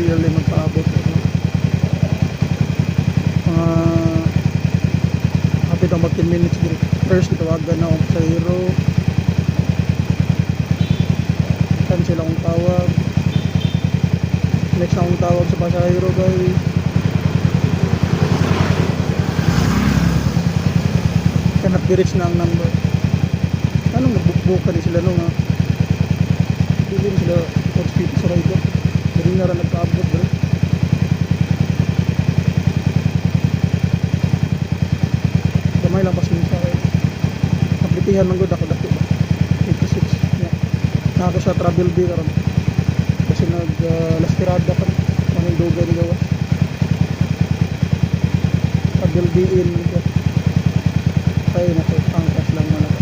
sila magpaabot. Hapit ang mag 10 minutes din. First itawagan na akong pasahero, cancel akong tawag. Next na akong tawag sa pasahero guys, cannot be reached na ang number. Anong nagbook-bookan din sila nung hindi sila hospital sa rider. Hindi na rin nagpaabot bro. Gamay lang pas minsa kayo. Naplitihan man good ako dati ba 56 yeah. Na ako sa travel B karon kasi nag last tirada pa ang duga ni gawas travel B in ay nako angkas lang man ako.